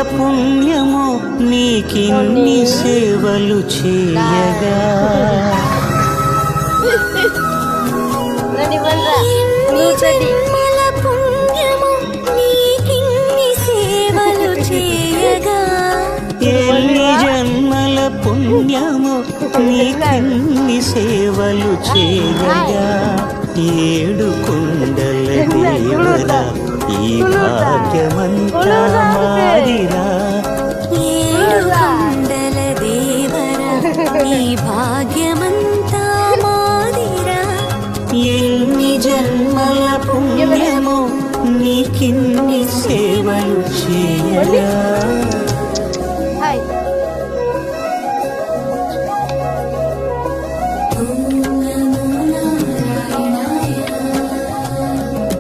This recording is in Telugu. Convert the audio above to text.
పుణ్యము నీకిన్ని సేవలు చేయగా ఎన్ని జన్మల పుణ్యము నీకిన్ని సేవలు చేయగా ఏడు కొండల దేవరా ఈ భాగ్యమంతా మాదిరా భాగ్యమంతా మాదిరా ఎన్ని జన్మల పుణ్యము నీకిన్ని సేవలు చేయగా